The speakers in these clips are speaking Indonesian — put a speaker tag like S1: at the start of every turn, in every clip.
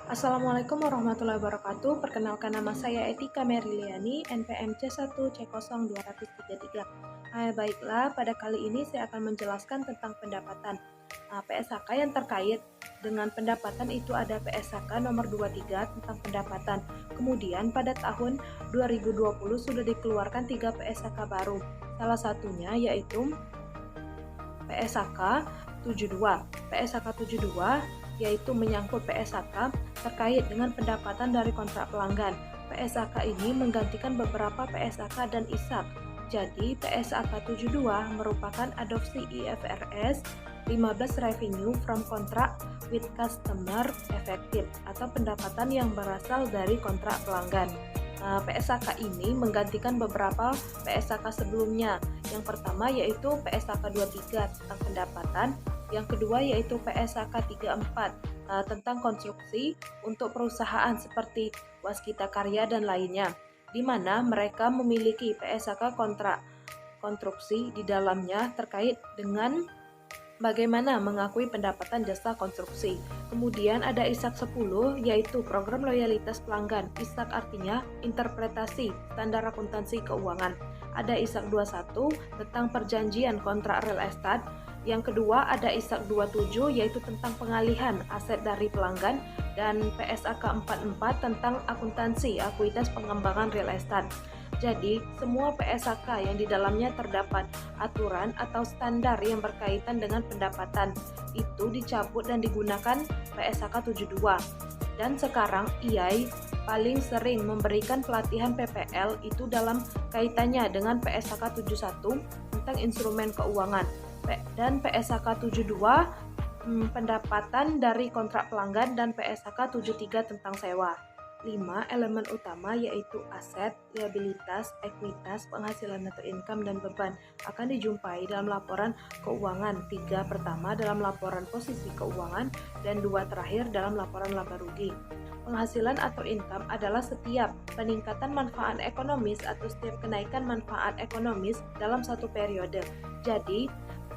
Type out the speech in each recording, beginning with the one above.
S1: Assalamualaikum warahmatullahi wabarakatuh. Perkenalkan nama saya Etika Meriliani, NPM C1C0233. Baiklah, pada kali ini saya akan menjelaskan tentang pendapatan. PSHK yang terkait dengan pendapatan itu ada PSHK nomor 23 tentang pendapatan. Kemudian pada tahun 2020 sudah dikeluarkan 3 PSHK baru. Salah satunya yaitu PSHK 72. PSHK 72 yaitu menyangkut PSHK terkait dengan pendapatan dari kontrak pelanggan. PSHK ini menggantikan beberapa PSHK dan ISAK. Jadi, PSHK 72 merupakan adopsi IFRS 15 Revenue from Contract with Customer Effective atau pendapatan yang berasal dari kontrak pelanggan. PSHK ini menggantikan beberapa PSHK sebelumnya. Yang pertama yaitu PSHK 23 tentang pendapatan, yang kedua yaitu PSHK 34 tentang konstruksi untuk perusahaan seperti Waskita Karya dan lainnya, di mana mereka memiliki PSHK kontrak konstruksi di dalamnya terkait dengan bagaimana mengakui pendapatan jasa konstruksi. Kemudian ada ISAK 10 yaitu program loyalitas pelanggan. ISAK artinya interpretasi standar akuntansi keuangan. Ada ISAK 21 tentang perjanjian kontrak real estate. Yang kedua ada ISAK 27 yaitu tentang pengalihan aset dari pelanggan, dan PSHK 44 tentang akuntansi akuitas pengembangan real estate. Jadi, semua PSHK yang di dalamnya terdapat aturan atau standar yang berkaitan dengan pendapatan itu dicabut dan digunakan PSHK 72. Dan sekarang IAI paling sering memberikan pelatihan PPL itu dalam kaitannya dengan PSHK 71 tentang instrumen keuangan dan PSHK 72 pendapatan dari kontrak pelanggan, dan PSHK 73 tentang sewa. 5 elemen utama yaitu aset, liabilitas, ekuitas, penghasilan atau income, dan beban akan dijumpai dalam laporan keuangan. 3 pertama dalam laporan posisi keuangan, dan 2 terakhir dalam laporan laba rugi. Penghasilan atau income adalah setiap peningkatan manfaat ekonomis atau setiap kenaikan manfaat ekonomis dalam satu periode. Jadi,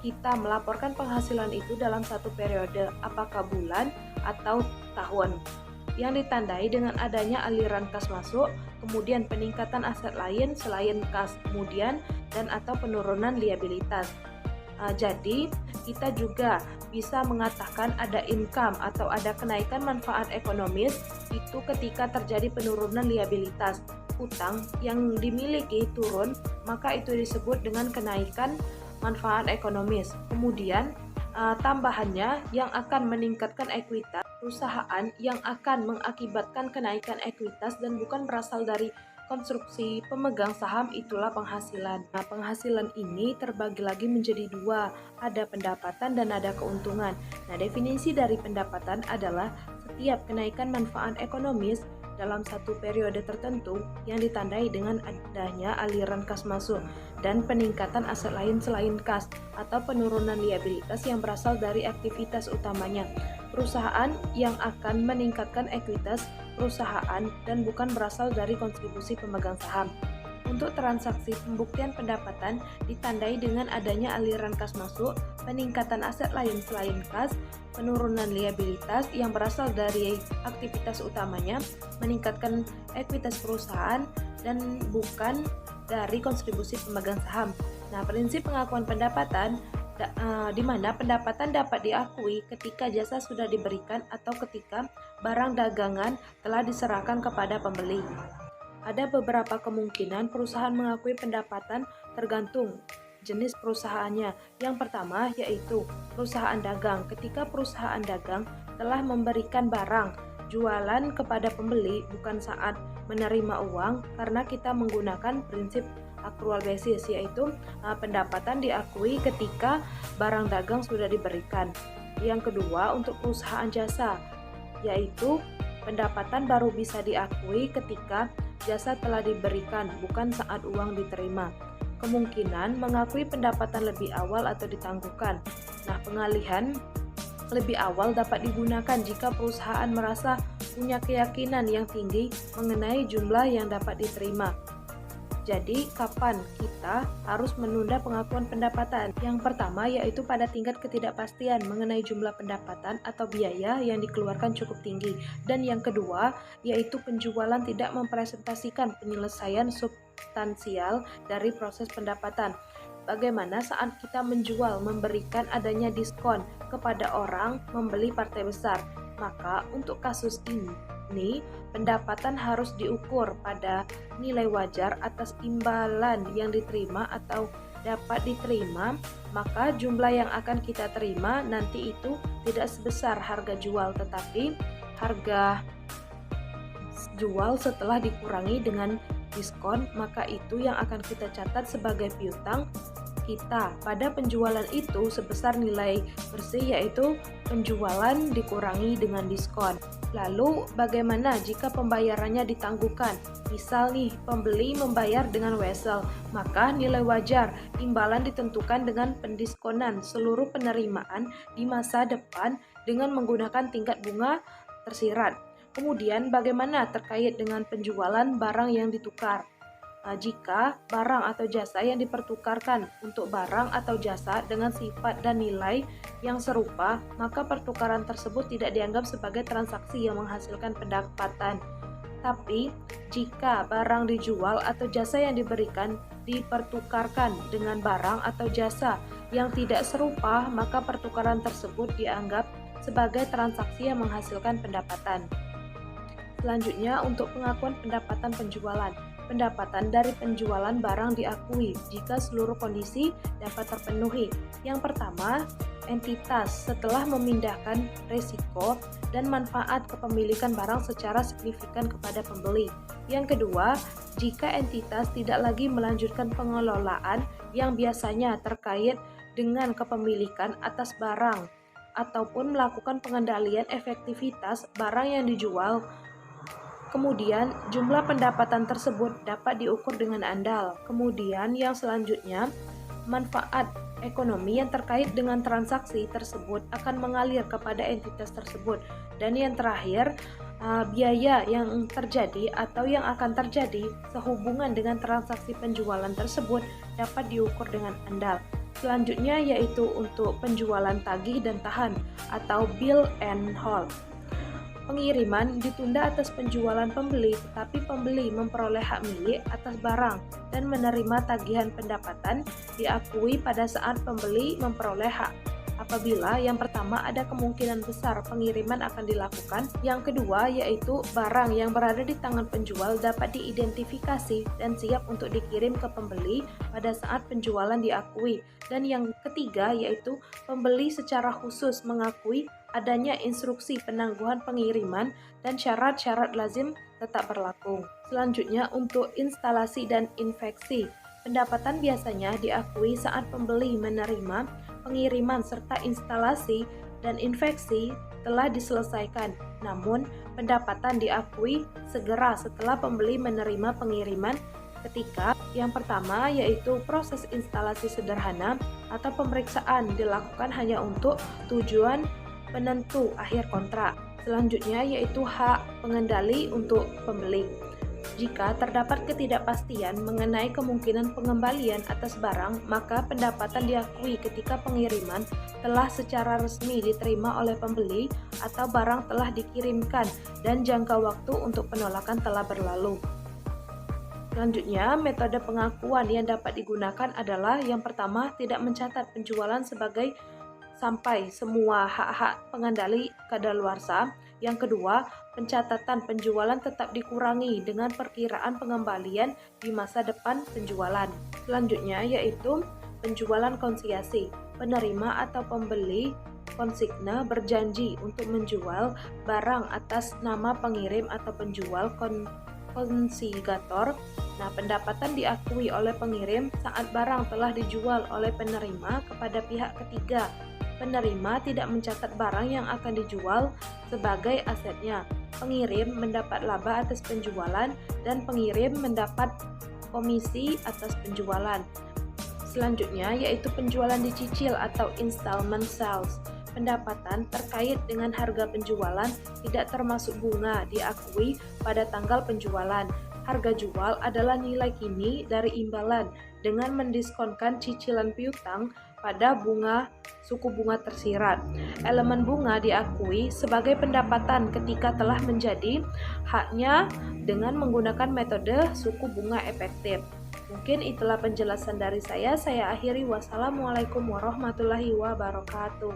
S1: kita melaporkan penghasilan itu dalam satu periode, apakah bulan atau tahun, yang ditandai dengan adanya aliran kas masuk, kemudian peningkatan aset lain selain kas, kemudian dan atau penurunan liabilitas. Jadi kita juga bisa mengatakan ada income atau ada kenaikan manfaat ekonomis itu ketika terjadi penurunan liabilitas. Utang yang dimiliki turun, maka itu disebut dengan kenaikan manfaat ekonomis. Kemudian tambahannya yang akan meningkatkan ekuitas perusahaan yang akan mengakibatkan kenaikan ekuitas dan bukan berasal dari konstruksi pemegang saham, itulah penghasilan. Nah, penghasilan ini terbagi lagi menjadi 2, ada pendapatan dan ada keuntungan. Nah, definisi dari pendapatan adalah setiap kenaikan manfaat ekonomis dalam satu periode tertentu yang ditandai dengan adanya aliran kas masuk dan peningkatan aset lain selain kas atau penurunan liabilitas yang berasal dari aktivitas utamanya perusahaan yang akan meningkatkan ekuitas perusahaan dan bukan berasal dari kontribusi pemegang saham. Untuk transaksi pembuktian pendapatan ditandai dengan adanya aliran kas masuk, peningkatan aset lain selain kas, penurunan liabilitas yang berasal dari aktivitas utamanya, meningkatkan ekuitas perusahaan dan bukan dari kontribusi pemegang saham. Nah, prinsip pengakuan pendapatan di mana pendapatan dapat diakui ketika jasa sudah diberikan atau ketika barang dagangan telah diserahkan kepada pembeli. Ada beberapa kemungkinan perusahaan mengakui pendapatan tergantung jenis perusahaannya. Yang pertama yaitu perusahaan dagang. Ketika perusahaan dagang telah memberikan barang jualan kepada pembeli bukan saat menerima uang, karena kita menggunakan prinsip accrual basis, yaitu pendapatan diakui ketika barang dagang sudah diberikan. Yang kedua untuk perusahaan jasa, yaitu pendapatan baru bisa diakui ketika jasa telah diberikan, bukan saat uang diterima. Kemungkinan mengakui pendapatan lebih awal atau ditangguhkan. Nah, pengalihan lebih awal dapat digunakan jika perusahaan merasa punya keyakinan yang tinggi mengenai jumlah yang dapat diterima. Jadi, kapan kita harus menunda pengakuan pendapatan? Yang pertama yaitu pada tingkat ketidakpastian mengenai jumlah pendapatan atau biaya yang dikeluarkan cukup tinggi. Dan yang kedua yaitu penjualan tidak mempresentasikan penyelesaian substansial dari proses pendapatan. Bagaimana saat kita menjual memberikan adanya diskon kepada orang membeli partai besar? Maka untuk kasus ini pendapatan harus diukur pada nilai wajar atas imbalan yang diterima atau dapat diterima, maka jumlah yang akan kita terima nanti itu tidak sebesar harga jual, tetapi harga jual setelah dikurangi dengan diskon, maka itu yang akan kita catat sebagai piutang kita pada penjualan itu sebesar nilai bersih, yaitu penjualan dikurangi dengan diskon. Lalu bagaimana jika pembayarannya ditangguhkan? Misal nih, pembeli membayar dengan wesel, maka nilai wajar imbalan ditentukan dengan pendiskonan seluruh penerimaan di masa depan dengan menggunakan tingkat bunga tersirat. Kemudian bagaimana terkait dengan penjualan barang yang ditukar? Jika barang atau jasa yang dipertukarkan untuk barang atau jasa dengan sifat dan nilai yang serupa, maka pertukaran tersebut tidak dianggap sebagai transaksi yang menghasilkan pendapatan. Tapi, jika barang dijual atau jasa yang diberikan dipertukarkan dengan barang atau jasa yang tidak serupa, maka pertukaran tersebut dianggap sebagai transaksi yang menghasilkan pendapatan. Selanjutnya, untuk pengakuan pendapatan penjualan. Pendapatan dari penjualan barang diakui jika seluruh kondisi dapat terpenuhi. Yang pertama, entitas setelah memindahkan risiko dan manfaat kepemilikan barang secara signifikan kepada pembeli. Yang kedua, jika entitas tidak lagi melanjutkan pengelolaan yang biasanya terkait dengan kepemilikan atas barang ataupun melakukan pengendalian efektivitas barang yang dijual. Kemudian, jumlah pendapatan tersebut dapat diukur dengan andal. Kemudian, yang selanjutnya, manfaat ekonomi yang terkait dengan transaksi tersebut akan mengalir kepada entitas tersebut. Dan yang terakhir, biaya yang terjadi atau yang akan terjadi sehubungan dengan transaksi penjualan tersebut dapat diukur dengan andal. Selanjutnya yaitu untuk penjualan tagih dan tahan atau bill and hold. Pengiriman ditunda atas penjualan pembeli, tetapi pembeli memperoleh hak milik atas barang dan menerima tagihan pendapatan diakui pada saat pembeli memperoleh hak. Apabila yang pertama ada kemungkinan besar pengiriman akan dilakukan, yang kedua yaitu barang yang berada di tangan penjual dapat diidentifikasi dan siap untuk dikirim ke pembeli pada saat penjualan diakui, dan yang ketiga yaitu pembeli secara khusus mengakui adanya instruksi penangguhan pengiriman dan syarat-syarat lazim tetap berlaku. Selanjutnya untuk instalasi dan infeksi. Pendapatan biasanya diakui saat pembeli menerima pengiriman serta instalasi dan infeksi telah diselesaikan. Namun, pendapatan diakui segera setelah pembeli menerima pengiriman ketika yang pertama yaitu proses instalasi sederhana atau pemeriksaan dilakukan hanya untuk tujuan penentu akhir kontrak. Selanjutnya yaitu hak pengendali untuk pembeli. Jika terdapat ketidakpastian mengenai kemungkinan pengembalian atas barang, maka pendapatan diakui ketika pengiriman telah secara resmi diterima oleh pembeli atau barang telah dikirimkan dan jangka waktu untuk penolakan telah berlalu. Selanjutnya, metode pengakuan yang dapat digunakan adalah yang pertama, tidak mencatat penjualan sebagai sampai semua hak-hak pengendali kadaluarsa. Yang kedua, pencatatan penjualan tetap dikurangi dengan perkiraan pengembalian di masa depan penjualan. Selanjutnya yaitu penjualan konsiasi. Penerima atau pembeli konsigna berjanji untuk menjual barang atas nama pengirim atau penjual konsigator. Nah, pendapatan diakui oleh pengirim saat barang telah dijual oleh penerima kepada pihak ketiga. Penerima tidak mencatat barang yang akan dijual sebagai asetnya. Pengirim mendapat laba atas penjualan dan pengirim mendapat komisi atas penjualan. Selanjutnya yaitu penjualan dicicil atau installment sales. Pendapatan terkait dengan harga penjualan tidak termasuk bunga diakui pada tanggal penjualan. Harga jual adalah nilai kini dari imbalan dengan mendiskonkan cicilan piutang pada suku bunga tersirat. Elemen bunga diakui sebagai pendapatan ketika telah menjadi haknya dengan menggunakan metode suku bunga efektif. Mungkin itulah penjelasan dari saya. Saya akhiri. Wassalamualaikum warahmatullahi wabarakatuh.